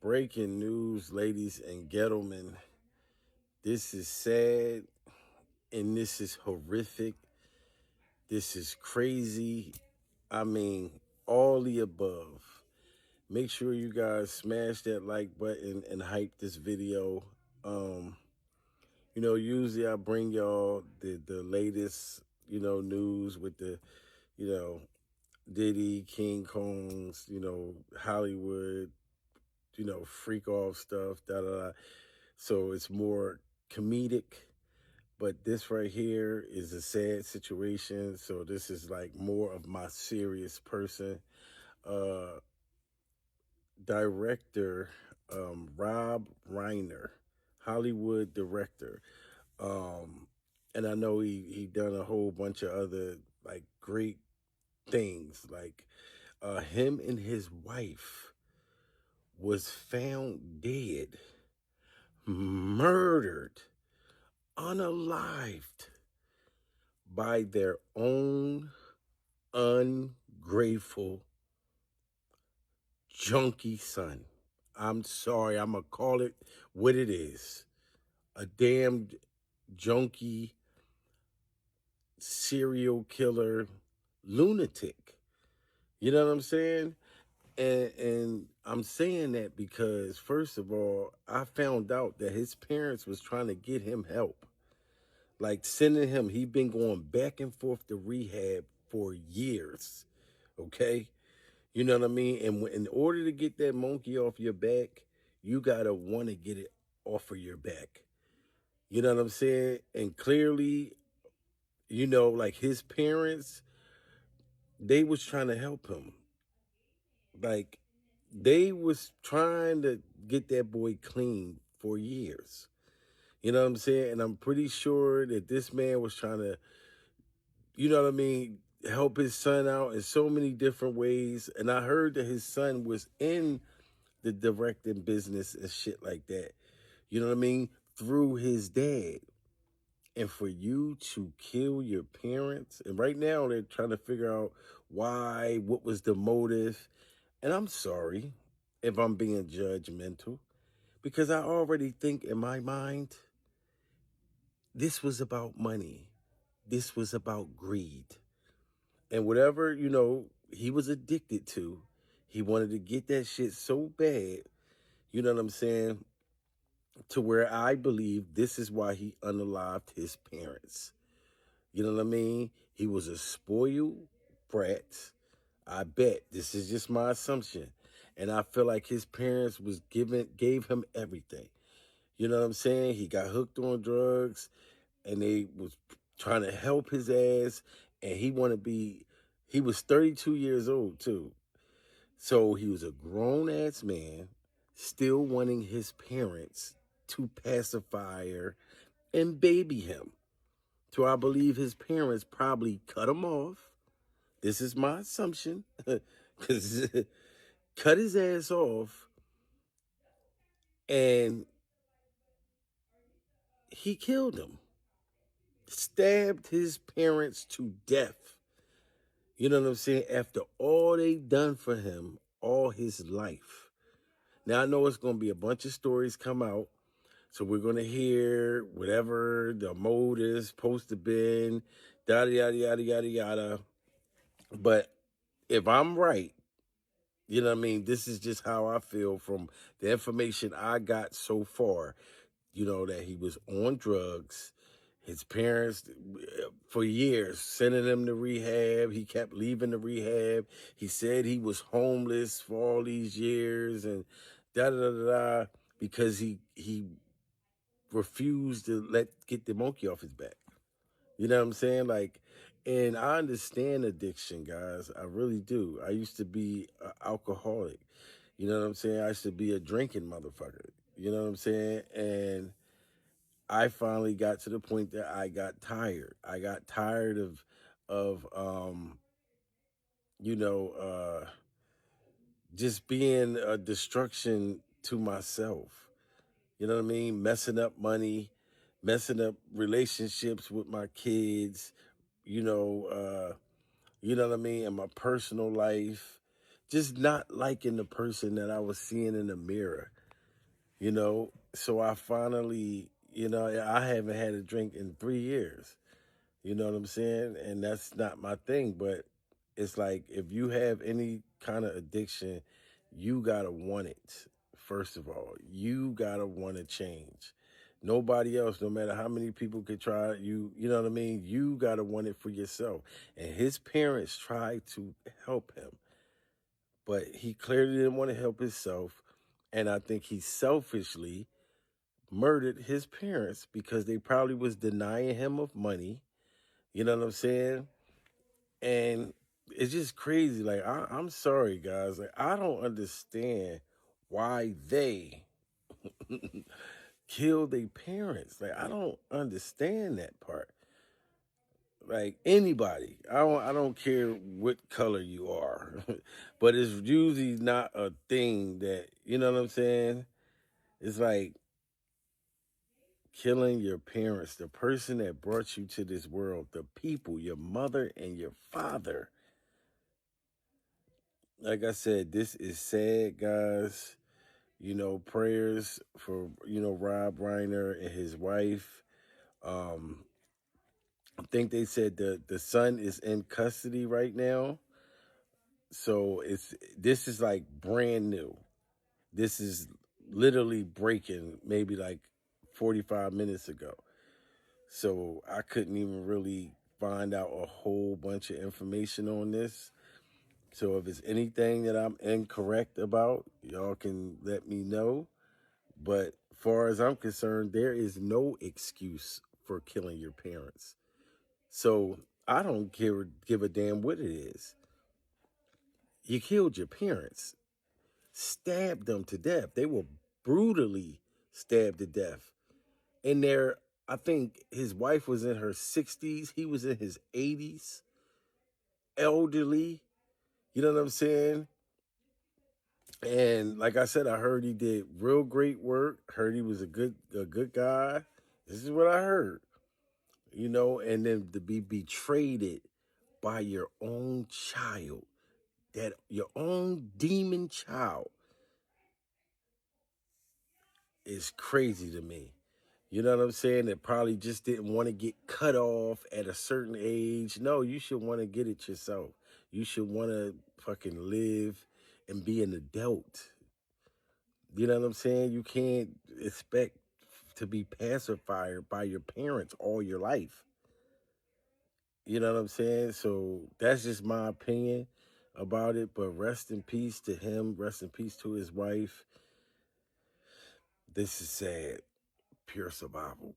Breaking news, ladies and gentlemen. This is sad and this is horrific. This is crazy. I mean, all the above. Make sure you guys smash that like button and hype this video. Um, usually I bring y'all the latest, news with the, you know, Diddy, King Kongs, Hollywood, freak off stuff, da da da. So it's more comedic. But this right here is a sad situation. So this is like more of my serious person. Uh Director Rob Reiner, Hollywood director. And I know he done a whole bunch of other like great things. Like him and his wife was found dead, murdered, unalived by their own ungrateful junkie son. I'm sorry, I'm gonna call it what it is. A damned junkie, serial killer, lunatic. You know what I'm saying? And I'm saying that because first of all, I found out that his parents was trying to get him help. Like sending him, he been going back and forth to rehab for years. Okay? You know what I mean? And in order to get that monkey off your back, you gotta want to get it off of your back. You know what I'm saying? And clearly, like his parents, they was trying to help him. Like they was trying to get that boy clean for years. You know what I'm saying? And I'm pretty sure that this man was trying to, help his son out in so many different ways. And I heard that his son was in the directing business and shit like that. You know what I mean? Through his dad. And for you to kill your parents, and right now they're trying to figure out why, what was the motive. And I'm sorry if I'm being judgmental, because I already think in my mind, this was about money. This was about greed. And whatever, he was addicted to, he wanted to get that shit so bad, you know what I'm saying? To where I believe this is why he unalived his parents. You know what I mean? He was a spoiled brat. I bet. This is just my assumption. And I feel like his parents gave him everything. You know what I'm saying? He got hooked on drugs and they was trying to help his ass. And he was 32 years old too. So he was a grown ass man still wanting his parents to pacify her and baby him. So I believe his parents probably cut him off. This is my assumption. Because cut his ass off and he killed him. Stabbed his parents to death. You know what I'm saying? After all they done for him all his life. Now I know it's going to be a bunch of stories come out. So we're going to hear whatever the motive is supposed to be, yada, yada, yada, yada, yada. But if I'm right, you know what I mean? This is just how I feel from the information I got so far. That he was on drugs. His parents, for years, sending him to rehab. He kept leaving the rehab. He said he was homeless for all these years and da da da da da, because he refused to get the monkey off his back. You know what I'm saying? Like, and I understand addiction, guys. I really do. I used to be an alcoholic. You know what I'm saying? I used to be a drinking motherfucker. You know what I'm saying? And I finally got to the point that I got tired. I got tired of you know, just being a destruction to myself. You know what I mean? Messing up money, messing up relationships with my kids, you know what I mean, and my personal life, just not liking the person that I was seeing in the mirror, you know. So I finally, I haven't had a drink in 3 years. You know what I'm saying? And that's not my thing, but it's like if you have any kind of addiction, you gotta want it. First of all, you gotta want to change. Nobody else, no matter how many people could try, you know what I mean? You gotta want it for yourself. And his parents tried to help him, but he clearly didn't want to help himself. And I think he selfishly murdered his parents because they probably was denying him of money. You know what I'm saying? And it's just crazy. Like I'm sorry, guys. Like I don't understand why they killed their parents. Like I don't understand that part. Like anybody, I don't care what color you are, but it's usually not a thing that you know what I'm saying. It's like killing your parents, the person that brought you to this world, the people, your mother and your father. Like I said, this is sad, guys. Prayers for, Rob Reiner and his wife. Um, I think they said the son is in custody right now. So this is like brand new. This is literally breaking maybe like 45 minutes ago. So I couldn't even really find out a whole bunch of information on this. So if it's anything that I'm incorrect about, y'all can let me know. But far as I'm concerned, there is no excuse for killing your parents. So I don't give a damn what it is. You killed your parents, stabbed them to death. They were brutally stabbed to death. And I think his wife was in her 60s. He was in his 80s, elderly. You know what I'm saying? And like I said, I heard he did real great work. Heard he was a good guy. This is what I heard. And then to be betrayed by your own child, that your own demon child is crazy to me. You know what I'm saying? That probably just didn't want to get cut off at a certain age. No, you should want to get it yourself. You should want to fucking live and be an adult. You know what I'm saying? You can't expect to be pacified by your parents all your life. You know what I'm saying? So that's just my opinion about it. But rest in peace to him. Rest in peace to his wife. This is sad. Pure survival.